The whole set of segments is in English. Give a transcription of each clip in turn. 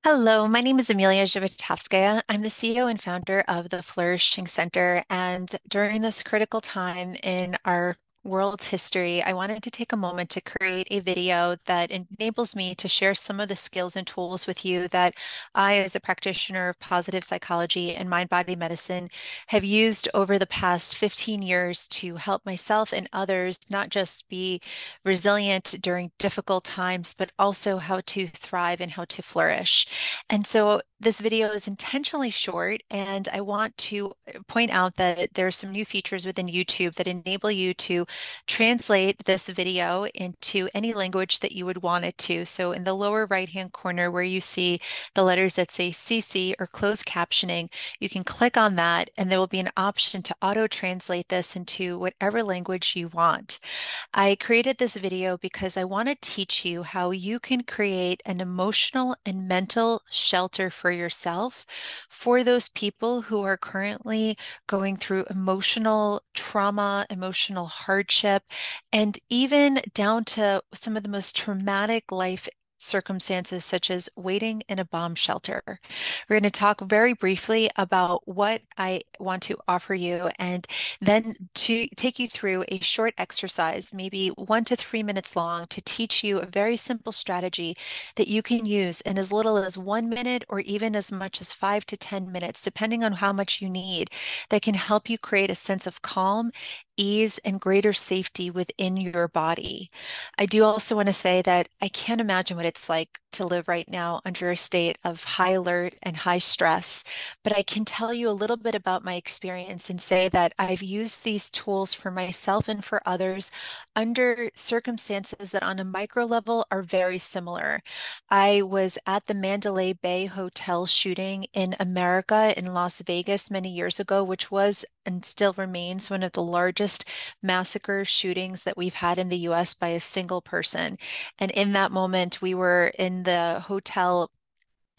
Hello, my name is Amelia Zhivatovskaya. I'm the CEO and founder of the Flourishing Center. And during this critical time in our world's history, I wanted to take a moment to create a video that enables me to share some of the skills and tools with you that I, as a practitioner of positive psychology and mind-body medicine, have used over the past 15 years to help myself and others not just be resilient during difficult times, but also how to thrive and how to flourish. And so this video is intentionally short, and I want to point out that there are some new features within YouTube that enable you to translate this video into any language that you would want it to. So in the lower right-hand corner where you see the letters that say CC or closed captioning, you can click on that and there will be an option to auto-translate this into whatever language you want. I created this video because I want to teach you how you can create an emotional and mental shelter for yourself for those people who are currently going through emotional trauma, emotional hardship, and even down to some of the most traumatic life circumstances, such as waiting in a bomb shelter. We're going to talk very briefly about what I want to offer you and then to take you through a short exercise, maybe 1 to 3 minutes long, to teach you a very simple strategy that you can use in as little as 1 minute or even as much as 5 to 10 minutes, depending on how much you need, that can help you create a sense of calm, ease, and greater safety within your body. I do also want to say that I can't imagine what it's like to live right now under a state of high alert and high stress, but I can tell you a little bit about my experience and say that I've used these tools for myself and for others under circumstances that on a micro level are very similar. I was at the Mandalay Bay Hotel shooting in America in Las Vegas many years ago, which was and still remains one of the largest massacre shootings that we've had in the US by a single person. And in that moment, we were in the hotel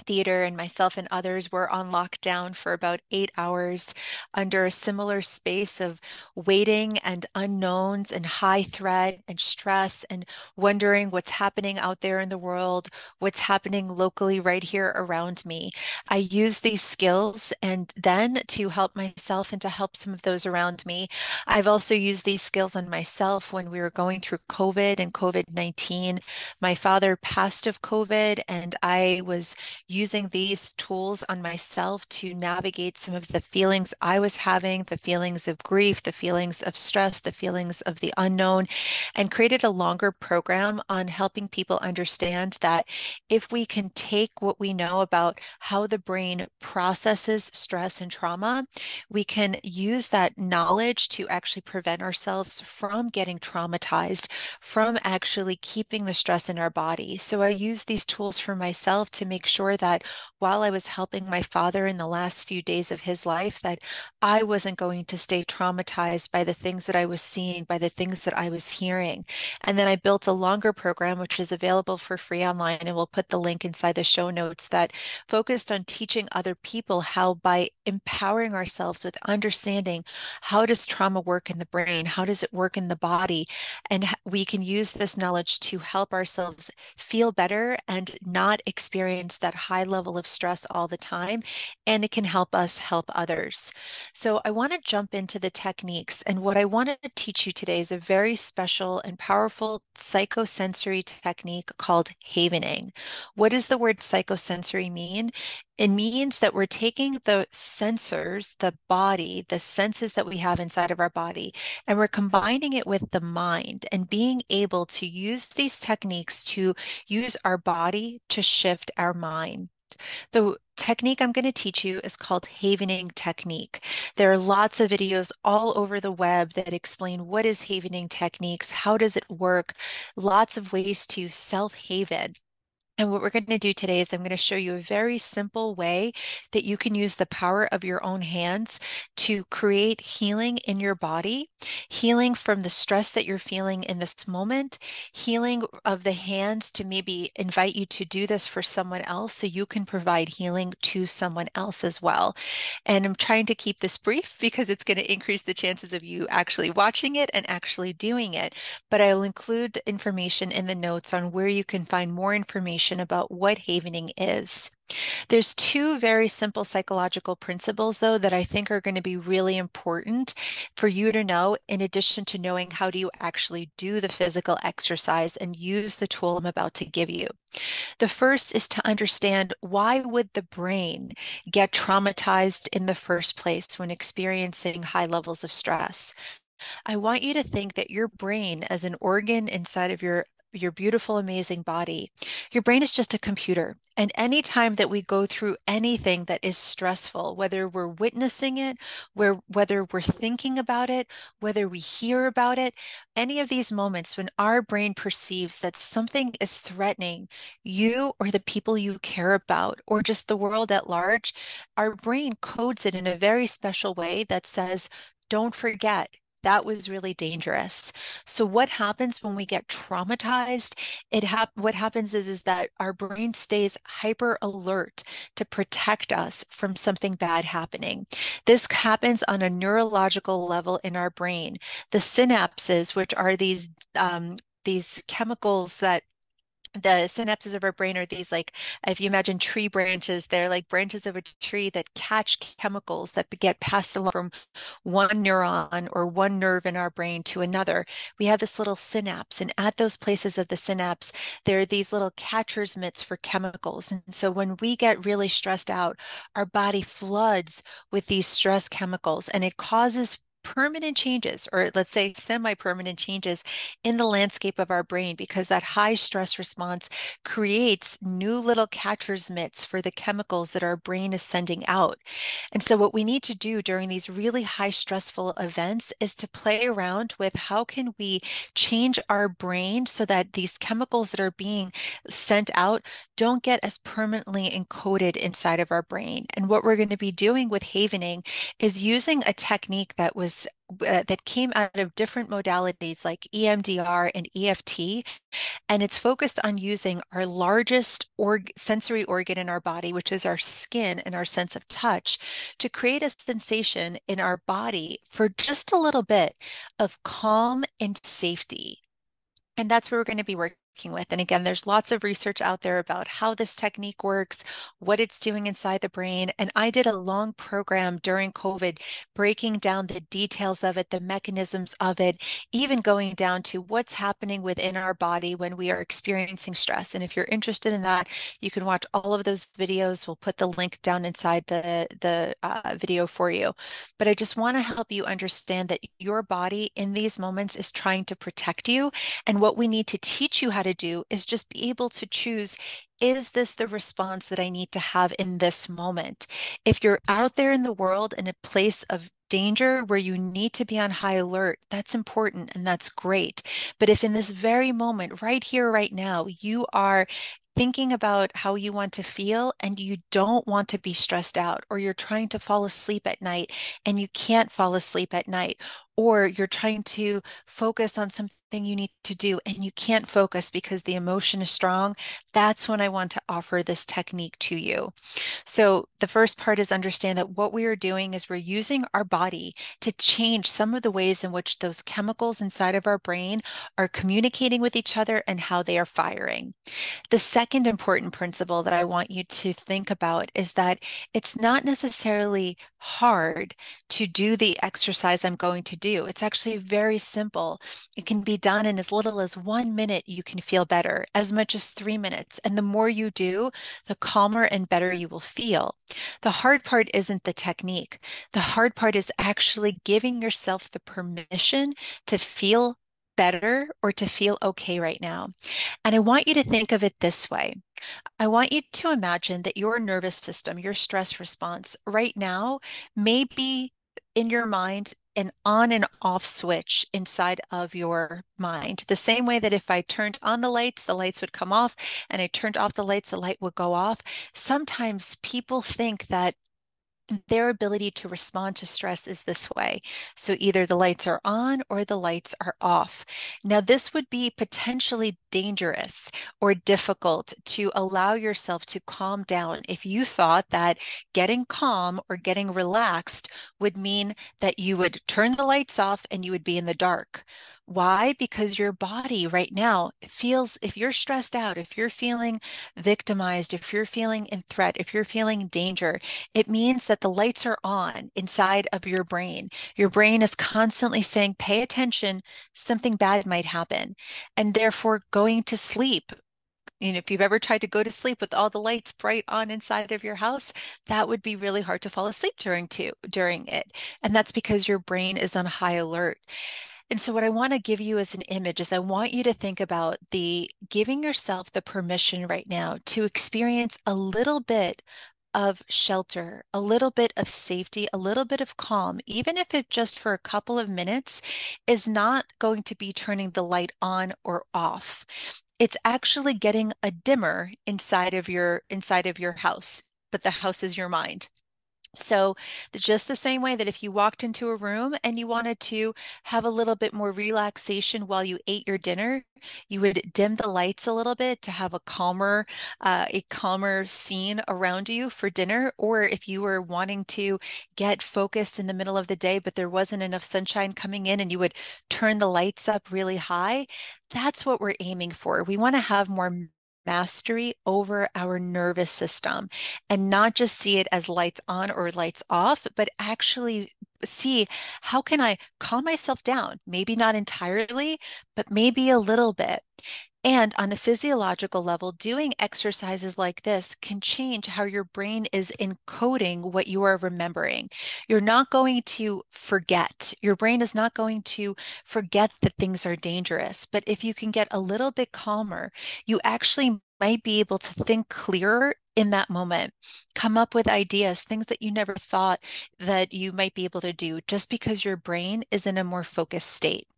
theater, and myself and others were on lockdown for about 8 hours under a similar space of waiting and unknowns and high threat and stress and wondering what's happening out there in the world, what's happening locally right here around me. I use these skills and then to help myself and to help some of those around me. I've also used these skills on myself when we were going through COVID and COVID-19. My father passed of COVID, and I was using these tools on myself to navigate some of the feelings I was having, the feelings of grief, the feelings of stress, the feelings of the unknown, and created a longer program on helping people understand that if we can take what we know about how the brain processes stress and trauma, we can use that knowledge to actually prevent ourselves from getting traumatized, from actually keeping the stress in our body. So I use these tools for myself to make sure that while I was helping my father in the last few days of his life, that I wasn't going to stay traumatized by the things that I was seeing, by the things that I was hearing. And then I built a longer program, which is available for free online, and we'll put the link inside the show notes, that focused on teaching other people how, by empowering ourselves with understanding how does trauma work in the brain, how does it work in the body, and we can use this knowledge to help ourselves feel better and not experience that high level of stress all the time. And it can help us help others. So I want to jump into the techniques. And what I want to teach you today is a very special and powerful psychosensory technique called havening. What does the word psychosensory mean? It means that we're taking the sensors, the body, the senses that we have inside of our body, and we're combining it with the mind and being able to use these techniques to use our body to shift our mind. The technique I'm going to teach you is called havening technique. There are lots of videos all over the web that explain what is havening techniques, how does it work, lots of ways to self-haven. And what we're going to do today is I'm going to show you a very simple way that you can use the power of your own hands to create healing in your body, healing from the stress that you're feeling in this moment, healing of the hands to maybe invite you to do this for someone else so you can provide healing to someone else as well. And I'm trying to keep this brief because it's going to increase the chances of you actually watching it and actually doing it. But I'll include information in the notes on where you can find more information information about what havening is. There's two very simple psychological principles, though, that I think are going to be really important for you to know, in addition to knowing how do you actually do the physical exercise and use the tool I'm about to give you. The first is to understand, why would the brain get traumatized in the first place when experiencing high levels of stress? I want you to think that your brain, as an organ inside of your beautiful, amazing body, your brain is just a computer. And anytime that we go through anything that is stressful, whether we're witnessing it, whether we're thinking about it, whether we hear about it, any of these moments when our brain perceives that something is threatening you or the people you care about, or just the world at large, our brain codes it in a very special way that says, don't forget, that was really dangerous. So what happens when we get traumatized? What happens is that our brain stays hyper alert to protect us from something bad happening. This happens on a neurological level in our brain. The synapses, which are these chemicals that the synapses of our brain are these, like, if you imagine tree branches, they're like branches of a tree that catch chemicals that get passed along from one neuron or one nerve in our brain to another. We have this little synapse, and at those places of the synapse, there are these little catcher's mitts for chemicals. And so when we get really stressed out, our body floods with these stress chemicals, and it causes permanent changes, or let's say semi-permanent changes in the landscape of our brain, because that high stress response creates new little catcher's mitts for the chemicals that our brain is sending out. And so what we need to do during these really high stressful events is to play around with, how can we change our brain so that these chemicals that are being sent out don't get as permanently encoded inside of our brain. And what we're going to be doing with havening is using a technique that came out of different modalities like EMDR and EFT, and it's focused on using our largest sensory organ in our body, which is our skin and our sense of touch, to create a sensation in our body for just a little bit of calm and safety. And that's what we're going to be working with. And again, there's lots of research out there about how this technique works, what it's doing inside the brain. And I did a long program during COVID, breaking down the details of it, the mechanisms of it, even going down to what's happening within our body when we are experiencing stress. And if you're interested in that, you can watch all of those videos. We'll put the link down inside the video for you. But I just want to help you understand that your body in these moments is trying to protect you, and what we need to teach you how to do is just be able to choose, is this the response that I need to have in this moment? If you're out there in the world in a place of danger where you need to be on high alert, that's important and that's great. But if in this very moment, right here, right now, you are thinking about how you want to feel and you don't want to be stressed out, or you're trying to fall asleep at night and you can't fall asleep at night, or you're trying to focus on something you need to do and you can't focus because the emotion is strong, that's when I want to offer this technique to you. So the first part is understand that what we are doing is we're using our body to change some of the ways in which those chemicals inside of our brain are communicating with each other and how they are firing. The second important principle that I want you to think about is that it's not necessarily hard to do the exercise I'm going to do. It's actually very simple. It can be done in as little as 1 minute. You can feel better, as much as 3 minutes. And the more you do, the calmer and better you will feel. The hard part isn't the technique. The hard part is actually giving yourself the permission to feel better or to feel okay right now. And I want you to think of it this way. I want you to imagine that your nervous system, your stress response right now may be in your mind an on and off switch inside of your mind. The same way that if I turned on the lights would come off, and I turned off the lights, the light would go off. Sometimes people think that their ability to respond to stress is this way. So either the lights are on or the lights are off. Now, this would be potentially dangerous or difficult to allow yourself to calm down if you thought that getting calm or getting relaxed would mean that you would turn the lights off and you would be in the dark. Why? Because your body right now feels, if you're stressed out, if you're feeling victimized, if you're feeling in threat, if you're feeling danger, it means that the lights are on inside of your brain. Your brain is constantly saying, pay attention, something bad might happen. And therefore, going to sleep, if you've ever tried to go to sleep with all the lights bright on inside of your house, that would be really hard to fall asleep during it. And that's because your brain is on high alert. And so what I want to give you as an image is I want you to think about the giving yourself the permission right now to experience a little bit of shelter, a little bit of safety, a little bit of calm, even if it just for a couple of minutes is not going to be turning the light on or off. It's actually getting a dimmer inside of your house, but the house is your mind. So, just the same way that if you walked into a room and you wanted to have a little bit more relaxation while you ate your dinner, you would dim the lights a little bit to have a calmer scene around you for dinner. Or if you were wanting to get focused in the middle of the day, but there wasn't enough sunshine coming in, and you would turn the lights up really high. That's what we're aiming for. We want to have more mastery over our nervous system and not just see it as lights on or lights off, but actually see how can I calm myself down? Maybe not entirely, but maybe a little bit. And on a physiological level, doing exercises like this can change how your brain is encoding what you are remembering. You're not going to forget. Your brain is not going to forget that things are dangerous. But if you can get a little bit calmer, you actually might be able to think clearer in that moment, come up with ideas, things that you never thought that you might be able to do just because your brain is in a more focused state.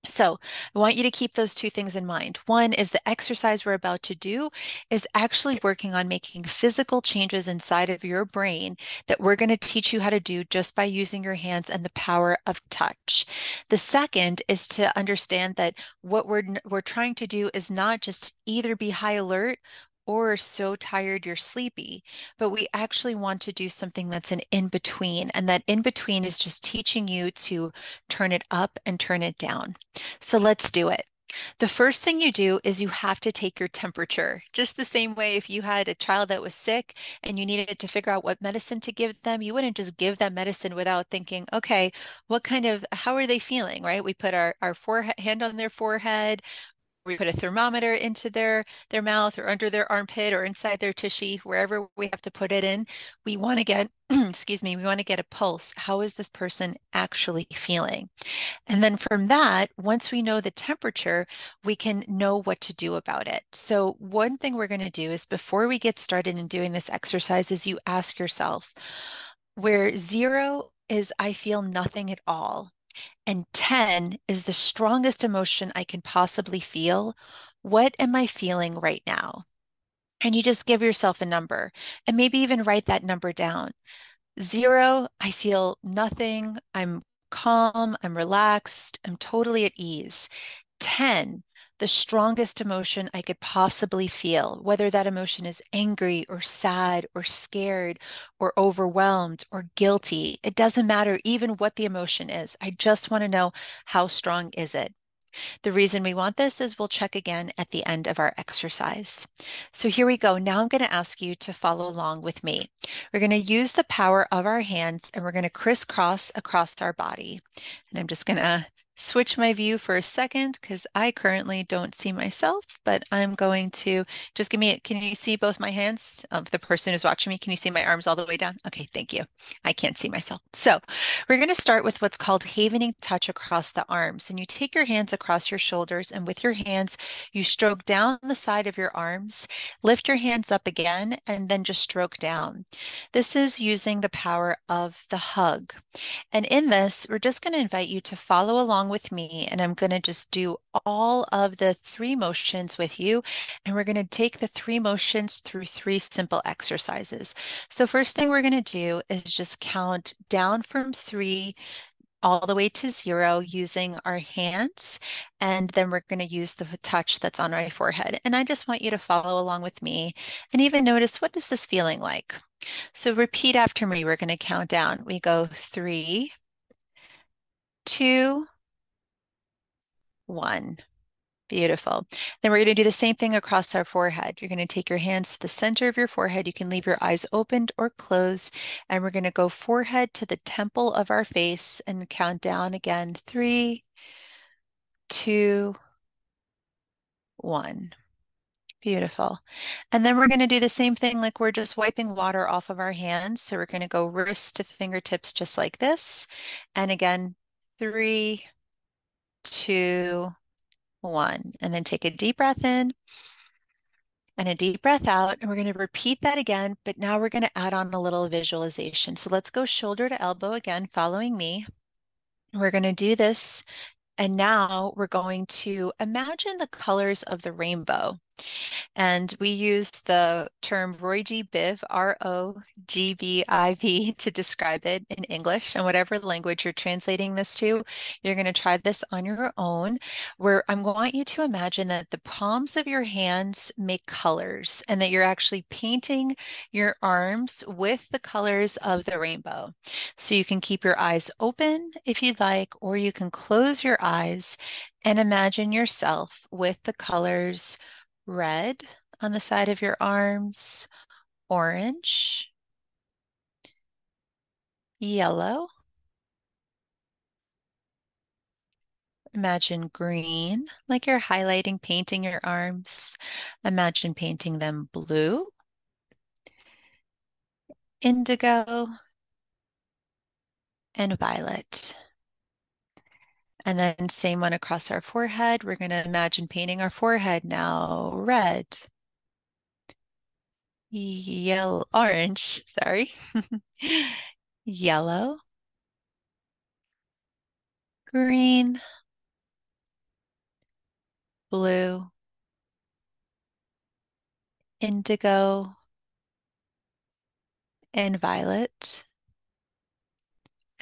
So I want you to keep those two things in mind. One is the exercise we're about to do is actually working on making physical changes inside of your brain that we're going to teach you how to do just by using your hands and the power of touch. The second is to understand that what we're trying to do is not just either be high alert or so tired you're sleepy, but we actually want to do something that's an in between. And that in between is just teaching you to turn it up and turn it down. So let's do it. The first thing you do is you have to take your temperature. Just the same way if you had a child that was sick and you needed to figure out what medicine to give them, you wouldn't just give them medicine without thinking, okay, how are they feeling, right? We put our forehead, hand on their forehead, we put a thermometer into their mouth or under their armpit or inside their tushy, wherever we have to put it in. We want to get, excuse me, we want to get a pulse. How is this person actually feeling? And then from that, once we know the temperature, we can know what to do about it. So one thing we're going to do is before we get started in doing this exercise is you ask yourself, where 0 is I feel nothing at all, and 10 is the strongest emotion I can possibly feel, what am I feeling right now? And you just give yourself a number and maybe even write that number down. 0, I feel nothing. I'm calm. I'm relaxed. I'm totally at ease. 10, the strongest emotion I could possibly feel, whether that emotion is angry or sad or scared or overwhelmed or guilty. It doesn't matter even what the emotion is. I just want to know how strong is it. The reason we want this is we'll check again at the end of our exercise. So here we go. Now I'm going to ask you to follow along with me. We're going to use the power of our hands and we're going to crisscross across our body. And I'm just going to switch my view for a second because I currently don't see myself, but I'm going to just can you see both my hands of the person who's watching me? Can you see my arms all the way down? Okay, thank you. I can't see myself. So we're going to start with what's called havening touch across the arms. And you take your hands across your shoulders, and with your hands, you stroke down the side of your arms, lift your hands up again, and then just stroke down. This is using the power of the hug. And in this, we're just going to invite you to follow along with me, and I'm going to just do all of the three motions with you. And we're going to take the three motions through three simple exercises. So first thing we're going to do is just count down from 3 all the way to 0 using our hands. And then we're going to use the touch that's on our forehead. And I just want you to follow along with me and even notice, what is this feeling like? So repeat after me. We're going to count down. We go 3, 2, one. Beautiful. Then we're going to do the same thing across our forehead. You're going to take your hands to the center of your forehead. You can leave your eyes opened or closed. And we're going to go forehead to the temple of our face and count down again. Three, two, one. Beautiful. And then we're going to do the same thing like we're just wiping water off of our hands. So we're going to go wrist to fingertips just like this. And again, three, two, one. And then take a deep breath in and a deep breath out. And we're going to repeat that again, but now we're going to add on a little visualization. So let's go shoulder to elbow again, following me. We're going to do this. And now we're going to imagine the colors of the rainbow. And we use the term Roygbiv, Rogbiv, to describe it in English. And whatever language you're translating this to, you're going to try this on your own, where I want you to imagine that the palms of your hands make colors and that you're actually painting your arms with the colors of the rainbow. So you can keep your eyes open if you'd like, or you can close your eyes and imagine yourself with the colors red on the side of your arms, orange, yellow. Imagine green, like you're highlighting, painting your arms. Imagine painting them blue, indigo, and violet. And then same one across our forehead. We're going to imagine painting our forehead now red, yellow, orange, sorry, yellow, green, blue, indigo, and violet.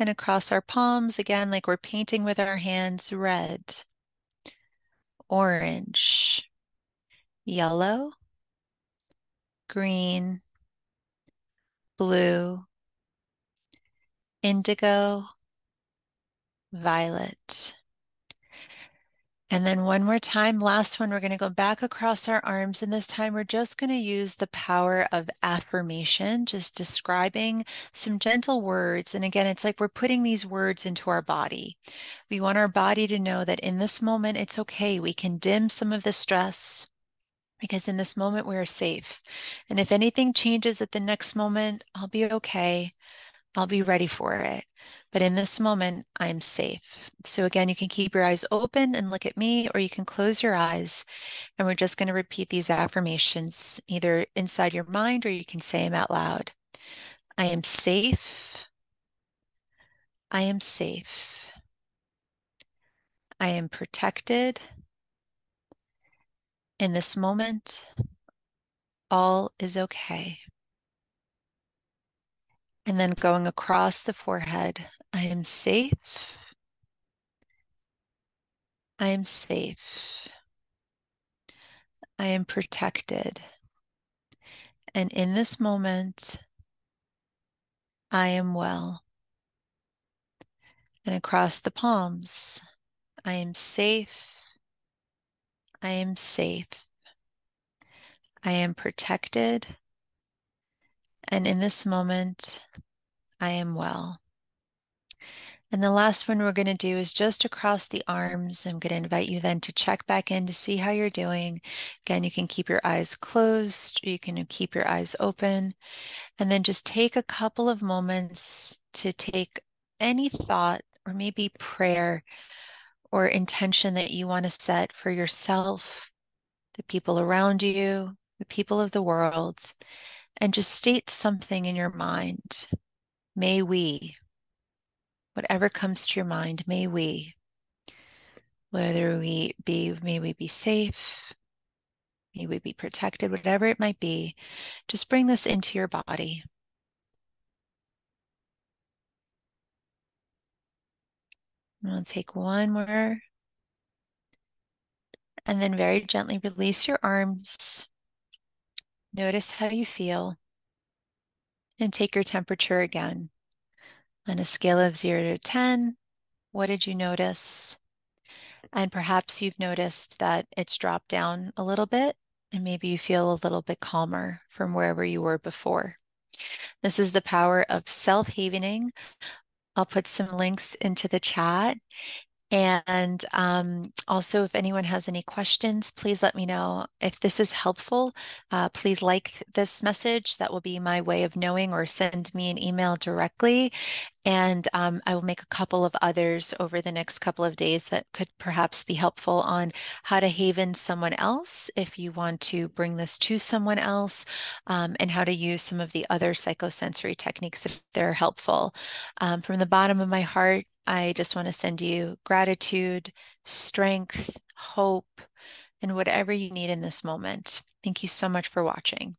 And across our palms, again, like we're painting with our hands, red, orange, yellow, green, blue, indigo, violet. And then one more time, last one, we're going to go back across our arms. And this time we're just going to use the power of affirmation, just describing some gentle words. And again, it's like we're putting these words into our body. We want our body to know that in this moment, it's okay. We can dim some of the stress because in this moment, we are safe. And if anything changes at the next moment, I'll be okay. I'll be ready for it. But in this moment, I'm safe. So again, you can keep your eyes open and look at me, or you can close your eyes. And we're just going to repeat these affirmations either inside your mind or you can say them out loud. I am safe. I am safe. I am protected. In this moment, all is okay. And then going across the forehead, I am safe. I am safe. I am protected. And in this moment, I am well. And across the palms, I am safe. I am safe. I am protected. And in this moment, I am well. And the last one we're going to do is just across the arms. I'm going to invite you then to check back in to see how you're doing. Again, you can keep your eyes closed, or you can keep your eyes open. And then just take a couple of moments to take any thought or maybe prayer or intention that you want to set for yourself, the people around you, the people of the world, and just state something in your mind. May we, whatever comes to your mind, may we, may we be safe, may we be protected, whatever it might be, just bring this into your body. And we'll take one more. And then very gently release your arms. Notice how you feel. And take your temperature again. On a scale of 0 to 10, what did you notice? And perhaps you've noticed that it's dropped down a little bit, and maybe you feel a little bit calmer from wherever you were before. This is the power of self-havening. I'll put some links into the chat. And also, if anyone has any questions, please let me know. If this is helpful, please like this message. That will be my way of knowing, or send me an email directly. And I will make a couple of others over the next couple of days that could perhaps be helpful on how to haven someone else if you want to bring this to someone else, and how to use some of the other psychosensory techniques if they're helpful. From the bottom of my heart, I just want to send you gratitude, strength, hope, and whatever you need in this moment. Thank you so much for watching.